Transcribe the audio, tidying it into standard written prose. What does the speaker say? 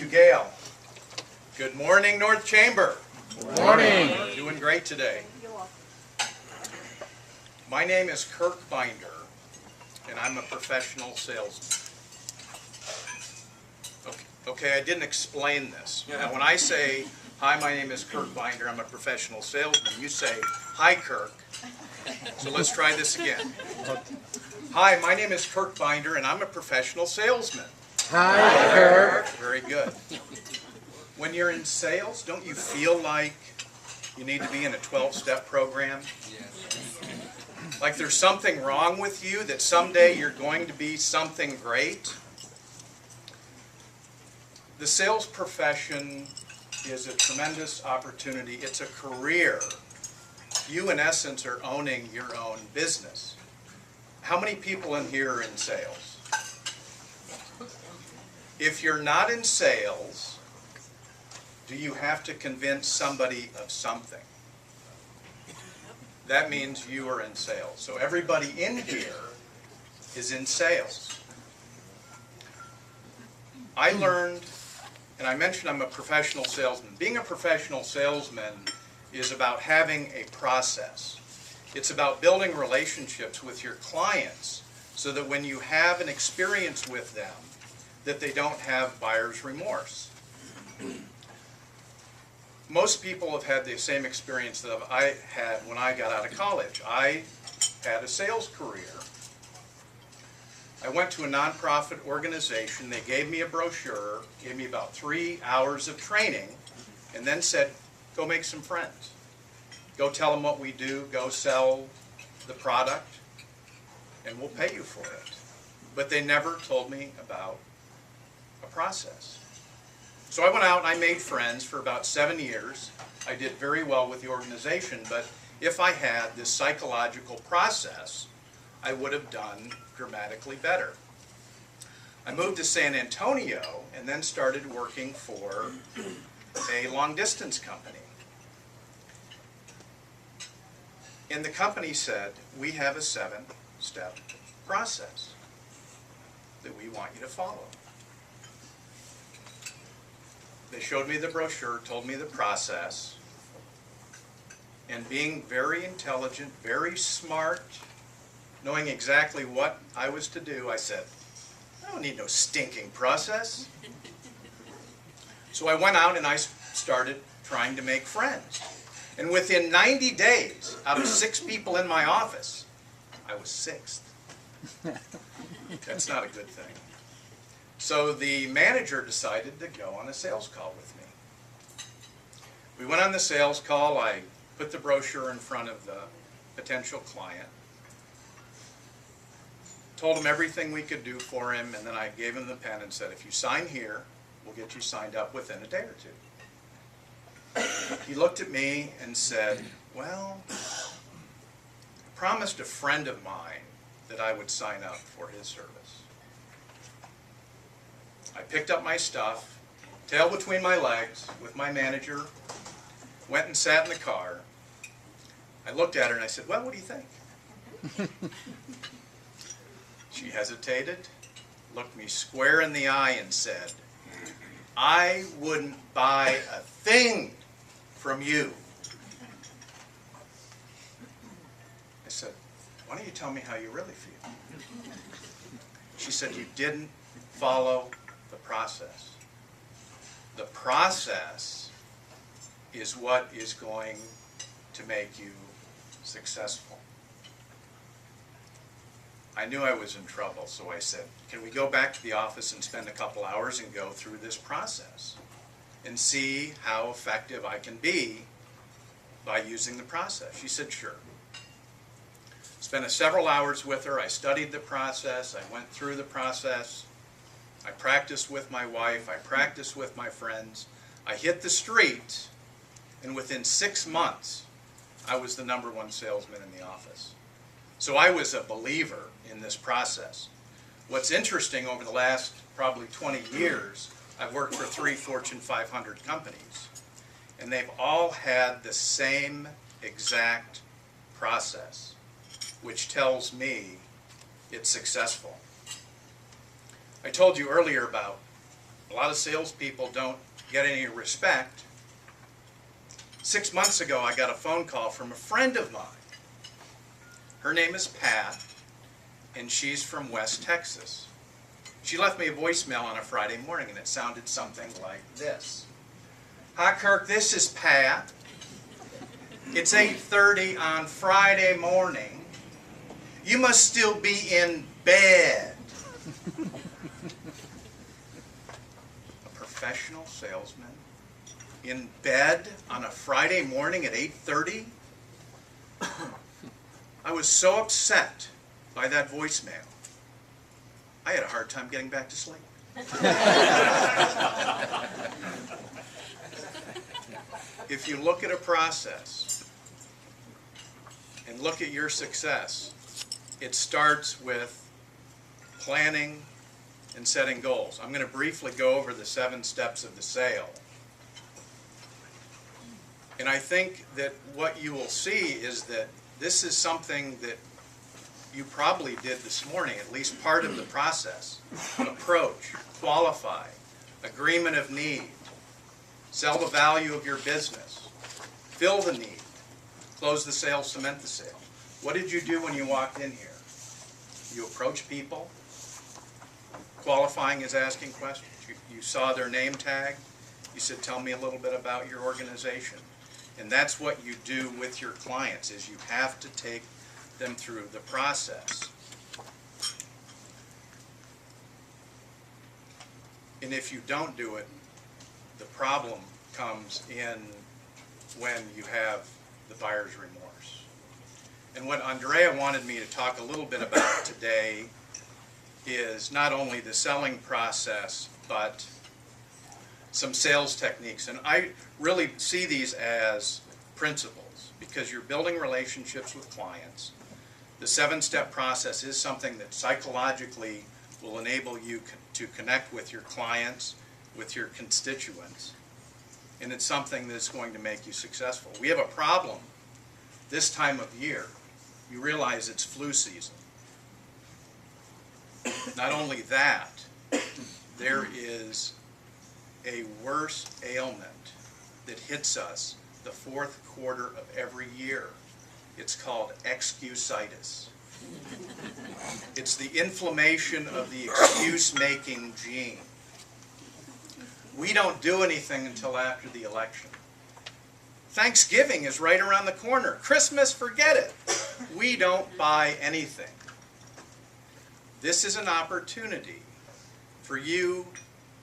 you, Gail. Good morning, North Chamber. Good morning. Doing great today. My name is Kirk Binder, and I'm a professional salesman. Okay, I didn't explain this. Now, when I say, hi, my name is Kirk Binder, I'm a professional salesman, you say, hi, Kirk. So let's try this again. Hi, my name is Kirk Binder, and I'm a professional salesman. Hi, Kirk. Very good. When you're in sales, don't you feel like you need to be in a 12-step program? Like there's something wrong with you, that someday you're going to be something great? The sales profession is a tremendous opportunity. It's a career. You, in essence, are owning your own business. How many people in here are in sales? If you're not in sales, do you have to convince somebody of something? That means you are in sales. So everybody in here is in sales. I learned, and I mentioned I'm a professional salesman. Being a professional salesman is about having a process. It's about building relationships with your clients so that when you have an experience with them, that they don't have buyer's remorse. Most people have had the same experience that I had when I got out of college. I had a sales career. I went to a nonprofit organization. They gave me a brochure, gave me about 3 hours of training, and then said, go make some friends. Go tell them what we do, go sell the product, and we'll pay you for it. But they never told me about a process. So I went out and I made friends for about 7 years. I did very well with the organization, but if I had this psychological process, I would have done dramatically better. I moved to San Antonio and then started working for a long-distance company. And the company said, we have a 7-step process that we want you to follow. They showed me the brochure, told me the process, and being very intelligent, very smart, knowing exactly what I was to do, I said, I don't need no stinking process. So I went out and I started trying to make friends. And within 90 days, out of 6 people in my office, I was 6th. That's not a good thing. So the manager decided to go on a sales call with me. We went on the sales call. I put the brochure in front of the potential client, told him everything we could do for him, and then I gave him the pen and said, if you sign here, we'll get you signed up within a day or 2. He looked at me and said, well, I promised a friend of mine that I would sign up for his service. I picked up my stuff, tail between my legs, with my manager, went and sat in the car. I looked at her and I said, well, what do you think? She hesitated, looked me square in the eye and said, I wouldn't buy a thing from you. I said, why don't you tell me how you really feel? She said, you didn't follow the process. The process is what is going to make you successful. I knew I was in trouble, so I said, can we go back to the office and spend a couple hours and go through this process and see how effective I can be by using the process? She said, sure. Spent several hours with her. I studied the process. I went through the process. I practiced with my wife. I practiced with my friends. I hit the street, and within 6 months, I was the #1 salesman in the office. So I was a believer in this process. What's interesting, over the last probably 20 years, I've worked for 3 Fortune 500 companies, and they've all had the same exact process, which tells me it's successful. I told you earlier about a lot of salespeople don't get any respect. 6 months ago, I got a phone call from a friend of mine. Her name is Pat, and she's from West Texas. She left me a voicemail on a Friday morning, and it sounded something like this. Hi, Kirk, this is Pat. It's 8:30 on Friday morning. You must still be in bed. A professional salesman in bed on a Friday morning at 8:30? I was so upset by that voicemail, I had a hard time getting back to sleep. If you look at a process and look at your success, it starts with planning and setting goals. I'm going to briefly go over the 7 steps of the sale. And I think that what you will see is that this is something that you probably did this morning, at least part of the process. Approach, qualify, agreement of need, sell the value of your business, fill the need, close the sale, cement the sale. What did you do when you walked in here? You approached people. Qualifying is asking questions. You saw their name tag. You said, tell me a little bit about your organization. And that's what you do with your clients, is you have to take them through the process. And if you don't do it, the problem comes in when you have the buyer's remorse. And what Andrea wanted me to talk a little bit about today is not only the selling process, but some sales techniques. And I really see these as principles, because you're building relationships with clients. The 7-step process is something that psychologically will enable you to connect with your clients, with your constituents, and it's something that's going to make you successful. We have a problem this time of year. You realize it's flu season. Not only that, there is a worse ailment that hits us the 4th quarter of every year. It's called excusitis. It's the inflammation of the excuse-making gene. We don't do anything until after the election. Thanksgiving is right around the corner. Christmas, forget it. We don't buy anything. This is an opportunity for you